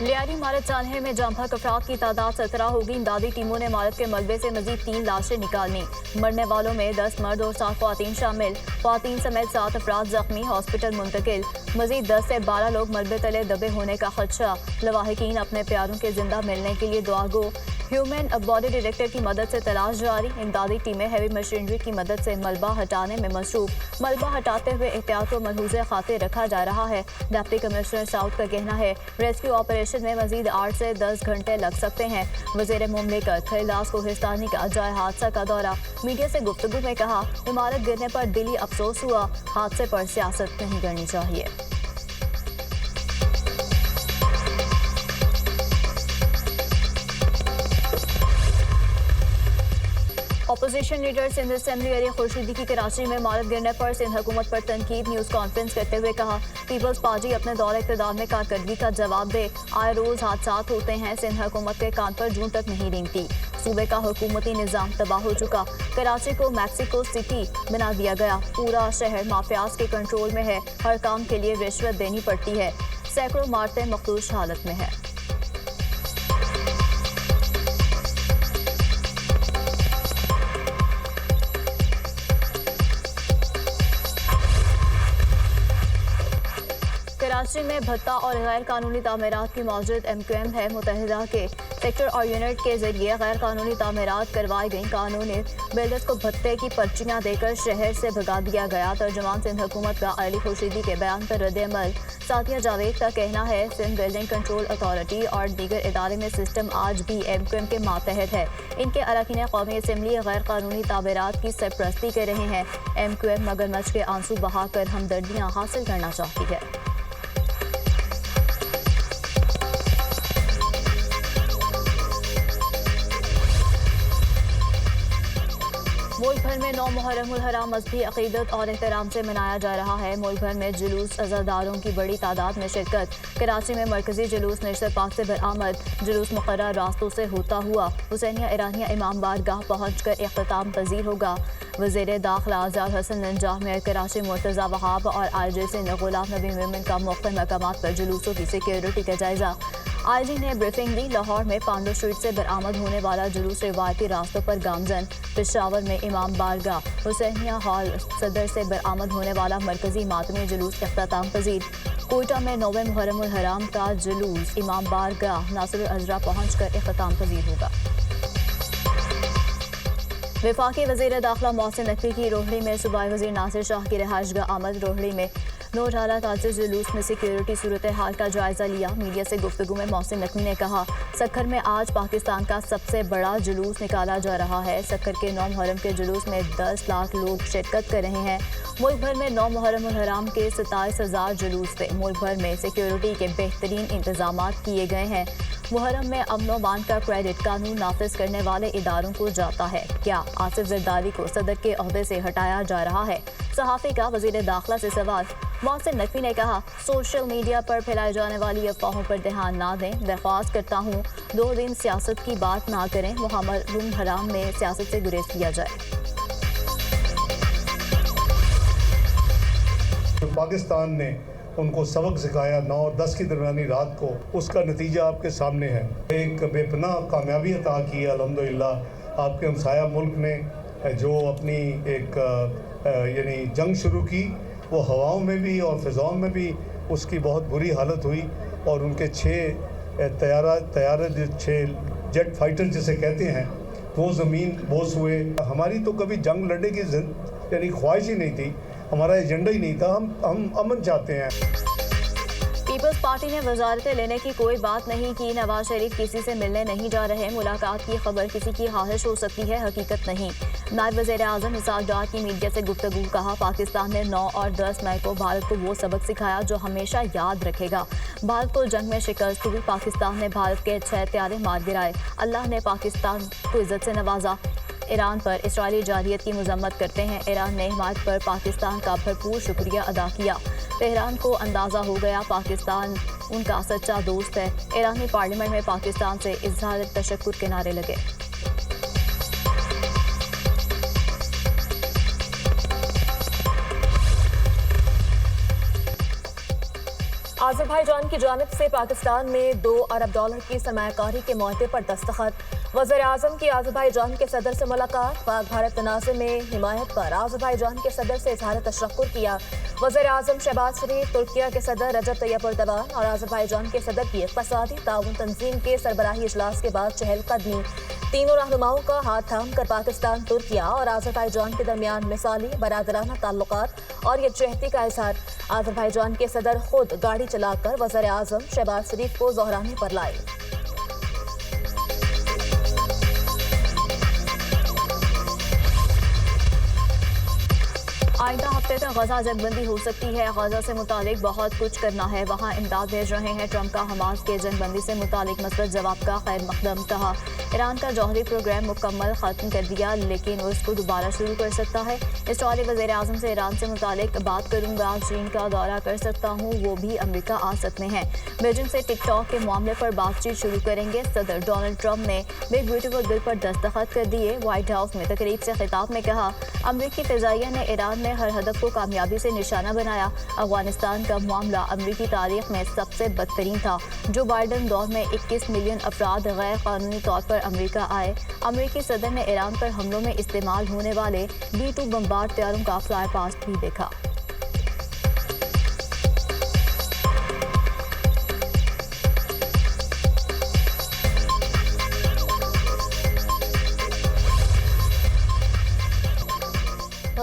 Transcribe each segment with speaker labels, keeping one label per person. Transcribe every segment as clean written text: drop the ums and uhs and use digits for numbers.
Speaker 1: लियारी इमारत जानहे में जम भक अफराद की तादाद 17 होगी। इमदादी टीमों ने इमारत के मलबे से मजीद 3 लाशें निकालनी। मरने वालों में 10 मर्द और 7 ख्वातीन शामिल। ख्वातीन समेत 7 अफराद जख्मी, हॉस्पिटल मुंतकिल। मजीद 10 से 12 लोग मलबे तले दबे होने का खदशा। लवाहिकीन अपने प्यारों के जिंदा मिलने के लिए दुआ गो। ह्यूमन बॉडी डायरेक्टर की मदद से तलाश जारी। इमदादी टीमें हैवी मशीनरी की मदद से मलबा हटाने में मसरूफ। मलबा हटाते हुए एहतियात व मलहूज़े खातिर रखा जा रहा है। डिप्टी कमिश्नर साउथ का कहना है रेस्क्यू ऑपरेशन में मजीद 8 से 10 घंटे लग सकते हैं। वज़ीर मुमलिकत खैलास कोहिस्तानी का जाए हादसा का दौरा। मीडिया से गुफ्तगू में कहा इमारत गिरने पर दिली अफसोस हुआ, हादसे पर सियासत नहीं करनी चाहिए। Opposition leader Sindh assembly Ali Khurshidi की कराची में इमारत गिरने पर सिंध हुकूमत पर तनकीद। न्यूज़ कॉन्फ्रेंस करते हुए कहा पीपल्स पार्टी अपने दौर इक़्तिदार में कारकर्दगी का जवाब दे। आए रोज़ हादसात होते हैं, सिंध हुकूमत के कान पर जून तक नहीं रेंगती। सूबे का हुकूमती निज़ाम तबाह हो चुका। कराची को मैक्सिको सिटी बना दिया गया। पूरा शहर माफियाज के कंट्रोल में है। हर काम के लिए रिश्वत देनी पड़ती है। सैकड़ों इमारतें मखदूश हालत में है। कराची में भत्ता और गैर कानूनी तामीरात की मौजूद MQM है। मुत्तहिदा के सेक्टर और यूनिट के जरिए गैर कानूनी तामीरात करवाई गई। कानूनी बिल्डर्स को भत्ते की पर्चियाँ देकर शहर से भगा दिया गया। तर्जुमान सिंध हुकूमत का अली खुर्शीदी के बयान पर रद्द-ए-अमल। साथिया जावेद का कहना है सिंध बिल्डिंग कंट्रोल अथॉरिटी और दीगर इदारे में सिस्टम आज भी MQM के मातहत है। इनके अरकान कौमी असम्बली गैर कानूनी तामीरात की सरपरस्ती कर रहे हैं। MQM मगरमच्छ के आंसू बहाकर हमदर्दियाँ हासिल करना चाहती है। मुल्क भर में 9 मुहर्रम उल हराम मज़हबी अक़ीदत और एहतराम से मनाया जा रहा है। मुल्क भर में जुलूस अज़ादारों की बड़ी तादाद में शिरकत। कराची में मरकजी जुलूस निश्तर पाक से बरामद। जुलूस मुक़र्रर रास्तों से होता हुआ हुसैनिया ईरानिया इमाम बारगाह पहुँच कर इख्तिताम पजीर होगा। वज़ीर दाखिला आज़ाद हसन नंजाह में कराची मुर्तज़ा वहाब और IJ ने गुलाम नबी मोमिन का मुख्तलिफ मकामात पर जुलूसों की सिक्योरिटी का जायजा। IG ने ब्रीफिंग दी। लाहौर में पांडो स्ट्रीट से बरामद होने वाला जुलूस रिवायती रास्तों पर गामजन। पेशावर में इमाम बारगाह, हुसैनिया हॉल सदर से बरामद होने वाला मरकजी मातमी जुलूस इख्तिताम पजीर। कोयटा में 9वें मुहर्रम उल हराम का जुलूस इमाम बारगाह नासिरुल अज़रा पहुँच कर इख्तिताम पजीर होगा। वफाकी वज़ीर दाखिला मोहसिन नकवी की रोहड़ी में सूबाई वज़ीर नासिर शाह की रिहाइशगाह आमद। रोहड़ी में 9/18 ताज़िज़ जुलूस में सिक्योरिटी सूरत हाल का जायजा लिया। मीडिया से गुफ्तगू में मोहसिन नकवी ने कहा सक्खर में आज पाकिस्तान का सबसे बड़ा जुलूस निकाला जा रहा है। सक्खर के 9 मुहर्रम के जुलूस में 10 लाख लोग शिरकत कर रहे हैं। मुल्क भर में 9 मुहर्रम उल हराम के 27,000 जुलूस थे। मुल्क भर में सिक्योरिटी के बेहतरीन इंतजाम किए गए हैं। मुहर्रम में अमन व अमान का क्रेडिट कानून नाफिज करने वाले इदारों को जाता है। क्या आसिफ जरदारी को सदर के ओहदे से हटाया जा रहा है? सहाफ़ी का वज़ीर दाखिला से सवाल। मोहसिन नकवी ने कहा सोशल मीडिया पर फैलाई जाने वाली अफवाहों पर ध्यान ना दें। दरख्वास्त करता हूँ 2 दिन सियासत की बात ना करें। मुहर्रम हराम में सियासत से गुरेज किया जाए।
Speaker 2: पाकिस्तान ने उनको सबक सिखाया 9 और 10 की दरमियानी रात को, उसका नतीजा आपके सामने है। एक बेपनाह कामयाबी अता की है अल्हम्दुलिल्लाह। आपके हमसाया मुल्क ने जो अपनी एक यानी जंग शुरू की, वो हवाओं में भी और फ़िज़ाओं में भी उसकी बहुत बुरी हालत हुई और उनके 6 तैयारे 6 जेट फाइटर जिसे कहते हैं वो ज़मीन बोस हुए। हमारी तो कभी जंग लड़ने की यानी ख्वाहिश ही नहीं थी, हमारा एजेंडा ही नहीं था। हम अमन चाहते हैं।
Speaker 1: पीपल्स पार्टी ने वजारतें लेने की कोई बात नहीं की। नवाज शरीफ किसी से मिलने नहीं जा रहे। मुलाकात की खबर किसी की ख्वाहिश हो सकती है, हकीकत नहीं। नायब वज़ीर आज़म इसहाक़ डार की मीडिया से गुफ्तगू। कहा पाकिस्तान ने 9 और 10 मई को भारत को वो सबक सिखाया जो हमेशा याद रखेगा। भारत को जंग में शिकस्त हुई। पाकिस्तान ने भारत के 6 हथियारे मार गिराए। अल्लाह ने पाकिस्तान को इज्जत से नवाजा। ईरान पर इसराइली जारहियत की मजम्मत करते हैं। ईरान ने हिमायत पर पाकिस्तान का भरपूर शुक्रिया अदा किया। तेहरान को अंदाज़ा हो गया पाकिस्तान उनका सच्चा दोस्त है। ईरानी पार्लियामेंट में पाकिस्तान से इज़हार तशक्कुर के नारे लगे।
Speaker 3: आज़रबाईजान की जानिब से पाकिस्तान में $2 अरब की सरमायाकारी के मुआहदे पर दस्तखत। वज़ीर-ए-आज़म की आज़रबाईजान के सदर से मुलाकात। पाक भारत तनाज़े में हिमायत पर आज़रबाईजान के सदर से इज़हार तशक्कुर किया। वज़ीर-ए-आज़म शहबाज शरीफ, तुर्किया के सदर रजब तैयब एर्दोगान और आज़रबाईजान के सदर की इक़्तिसादी ताउन तंजीम के सरबराही इजलास के बाद चहलकदमी। तीनों रहनुमाओं का हाथ थाम कर पाकिस्तान, तुर्किया और आज़रबाईजान के दरमियान मिसाली बरादराना ताल्लुकात और यकजहती का इज़हार। आज़रबाईजान के सदर खुद गाड़ी चलाकर वज़ीर-ए-आज़म शहबाज शरीफ को ज़ोहराने पर लाए।
Speaker 1: आइंदा हफ्ते तक गजा जंगबंदी हो सकती है। गजा से मुतालिक बहुत कुछ करना है, वहाँ इमदाद भेज रहे हैं। ट्रंप का हमास के जंगबंदी से मुतालिक मसबत जवाब का खैर मकदम। कहा ईरान का जौहरी प्रोग्राम मुकम्मल ख़त्म कर दिया, लेकिन वो इसको दोबारा शुरू कर सकता है। इसराइली वज़ीर-ए-आज़म से ईरान से मुतालिक बात करूँगा, चीन का दौरा कर सकता हूँ, वो भी अमेरिका आ सकते हैं। बीजिंग से टिकटॉक के मामले पर बातचीत शुरू करेंगे। सदर डोनाल्ड ट्रंप ने बिग ब्यूटीफुल बिल पर दस्तखत कर दिए। व्हाइट हाउस में तकरीब से खिताब में कहा अमरीकी फ़िज़ाइया ने ईरान में हर हदफ को कामयाबी से निशाना बनाया। अफगानिस्तान का मामला अमरीकी तारीख में सबसे बदतरीन था। जो बाइडन दौर में 21 मिलियन अफराद गैर कानूनी तौर पर अमरीका आए। अमरीकी सदर ने ईरान पर हमलों में इस्तेमाल होने वाले B-2 बमबार तैयारों का फ्लाई पास्ट भी देखा।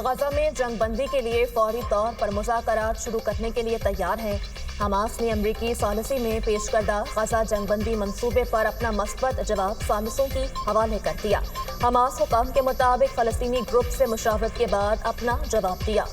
Speaker 3: गजा में जंगबंदी के लिए फौरी तौर पर मुज़ाकरात शुरू करने के लिए तैयार हैं। हमास ने अमरीकी सॉलिसी में पेश करदा गजा जंगबंदी मंसूबे पर अपना मस्बत जवाब सालिसों की हवाले कर दिया। हमास हुकाम के मुताबिक फ़लस्तीनी ग्रुप से मुशावरत के बाद अपना जवाब दिया।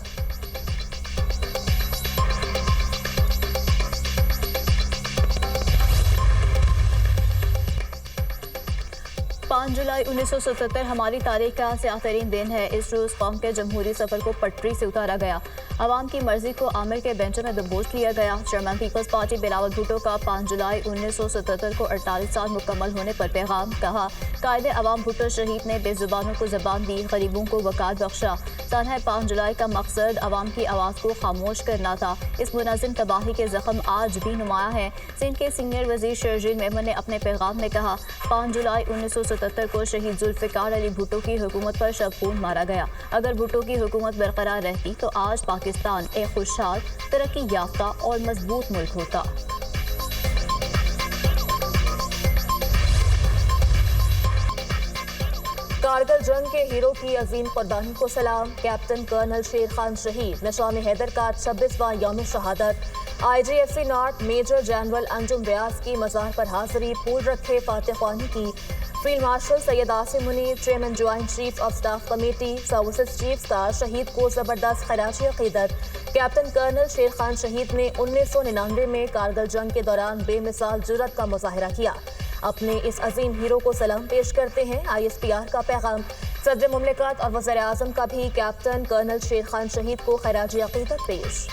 Speaker 1: 5 जुलाई 1977 हमारी तारीख का स्याह-तरीन दिन है। इस रोज़ कौम के जमहूरी सफ़र को पटरी से उतारा गया। अवाम की मर्जी को आमिर के बेंचों में दबोच लिया गया। चेयरमैन पीपल्स पार्टी बिलावल भुट्टो का 5 जुलाई 1977 को 48 साल मुकम्मल होने पर पैगाम। कहा कायदे अवाम भुट्टो शहीद ने बेजुबानों को ज़बान दी, गरीबों को वक़ार बख्शा। सानह 5 जुलाई का मकसद अवाम की आवाज़ को खामोश करना था। इस मुनज़्ज़म तबाही के ज़ख्म आज भी नुमाया है। सिंध के सीनियर वज़ीर शर्जील मेमन ने अपने पैगाम में कहा 5 जुलाई 1977 को शहीद जुल्फ़िकार अली भुट्टो की हुकूमत पर शबखून मारा गया। अगर भुट्टो की हुकूमत बरकरार रहती तो आज पाकिस्तान एक खुशहाल, तरक्की याफ्ता और मजबूत मुल्क होता।
Speaker 3: कारगिल जंग के हीरो की अजीम कुर्बानी को सलाम। कैप्टन कर्नल शेर खान शहीद। निशान हैदर का 26वां यौम शहादत। IGFC north major general Anjum Vyas की मज़ार पर हाजिरी। फूल रखे फातिह ख्वानी की। Field marshal Syed Asim Munir, chairman joint chief of staff committee services chiefs का शहीद को ज़बरदस्त खराजी अक़ीदत। कैप्टन कर्नल शेर खान शहीद ने 1999 में कारगिल जंग के दौरान बेमिसाल जुर्रत का मुजाहिरा किया। अपने इस अजीम हीरो को सलाम पेश करते हैं ISPR का पैगाम। सदर मुमलिकत और वज़ीर-ए-आज़म का भी कैप्टन कर्नल शेर खान शहीद को खराजी अक़ीदत पेश।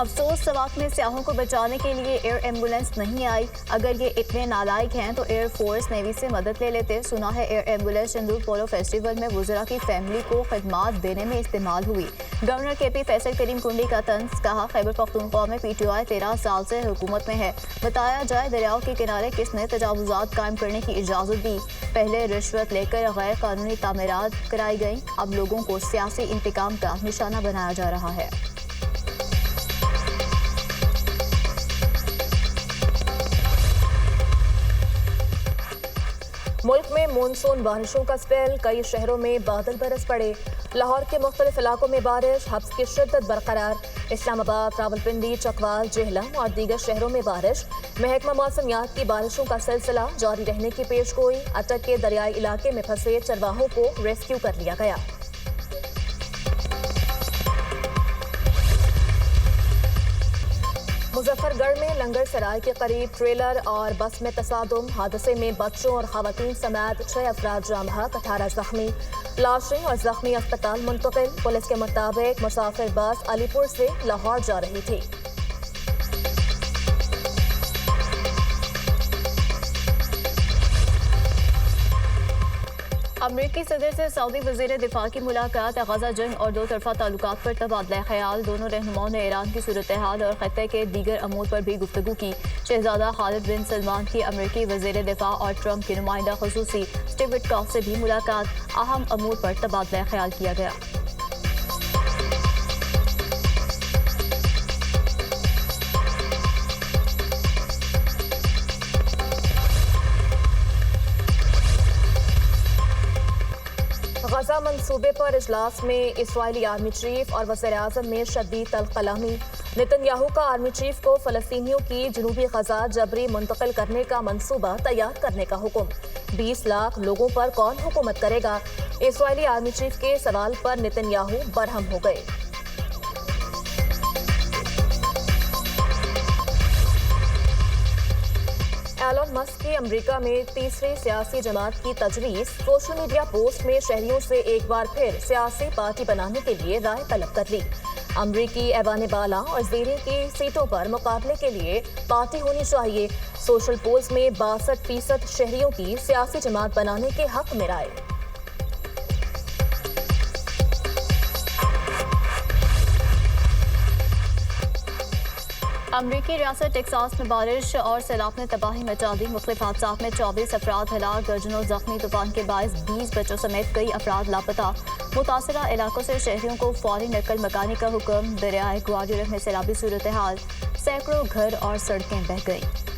Speaker 1: अफसोस सवाक में स्याहों को बचाने के लिए एयर एम्बुलेंस नहीं आई। अगर ये इतने नालायक हैं तो एयर फोर्स नेवी से मदद ले लेते। सुना है एयर एम्बुलेंस चंदूर पोलो फेस्टिवल में वुज़रा की फैमिली को खिदमात देने में इस्तेमाल हुई। गवर्नर KP फैसल करीम कुंडी का तंज। कहा खैबर पख्तूनख्वा में PTI 13 साल से हुकूमत में है। बताया जाए दरियाओं के किनारे किसने तजावुज़ात कायम करने की इजाज़त दी। पहले रिश्वत लेकर गैर कानूनी तामीरात कराई गई, अब लोगों को सियासी इंतकाम का निशाना बनाया जा रहा है।
Speaker 3: मुल्क में मानसून बारिशों का स्पेल। कई शहरों में बादल बरस पड़े। लाहौर के मुख्तलिफ इलाकों में बारिश, हब्स की शिद्दत बरकरार। इस्लामाबाद, रावलपिंडी, चकवाल, जेहलम और दीगर शहरों में बारिश। महकमा मौसमियात की बारिशों का सिलसिला जारी रहने की पेशगोई। अटक के दरियाई इलाके में फंसे चरवाहों को रेस्क्यू कर लिया गया। मुजफ्फरगढ़ में लंगर सराय के करीब ट्रेलर और बस में तसादुम। हादसे में बच्चों और खवातीन समेत 6 अफराद जाँ बहक, 18 जख्मी। लाशें और जख्मी अस्पताल मुंतकिल। पुलिस के मुताबिक मुसाफिर बस अलीपुर से लाहौर जा रही थी।
Speaker 1: अमरीकी सदर से सऊदी वज़ीर दिफा की मुलाकात, गजा जंग और दो तरफा ताल्लुकात पर तबादला ख्याल। दोनों रहनुमाओं ने ईरान की सूरत हाल और खत्े के दीगर अमूर पर भी गुफ्तगू की। शहजादा खालिद बिन सलमान की अमरीकी वज़ीर दिफा और ट्रंप के नुमाइंदा खसूसी स्टीव विटकॉफ से भी मुलाकात, अहम अमूर पर तबादला ख्याल किया गया।
Speaker 3: गजा मंसूबे पर इजलास में इसराइली आर्मी चीफ और वज़ीर-ए-आज़म में शदीद तलखलामी। नेतन्याहू का आर्मी चीफ को फ़लस्तीनियों की जनूबी गजा जबरी मुंतकिल करने का मंसूबा तैयार करने का हुक्म। 20 लाख लोगों पर कौन हुकूमत करेगा? इसराइली आर्मी चीफ के सवाल पर नेतन्याहू बरहम हो गए। एलन मस्क की अमेरिका में तीसरी सियासी जमात की तजवीज़। सोशल मीडिया पोस्ट में शहरियों से एक बार फिर सियासी पार्टी बनाने के लिए राय तलब कर ली। अमरीकी ऐवान बाला और ज़ेरीन की सीटों पर मुकाबले के लिए पार्टी होनी चाहिए। सोशल पोल्स में 62% शहरियों की सियासी जमात बनाने के हक में राय।
Speaker 1: अमरीकी रियासत टेक्सास में बारिश और सैलाब ने तबाही मचा दी। मुख्तलिफ हादसात में 24 अफराद हलाक, दर्जनों जख्मी। तूफान के बायस 20 बच्चों समेत कई अफराद लापता। मुतासरा इलाकों से शहरियों को फौरी नकल मकानी का हुक्म। दरियाए ग्वाडियर में सैलाबी सूरत हाल, सैकड़ों घर और सड़कें बह गईं।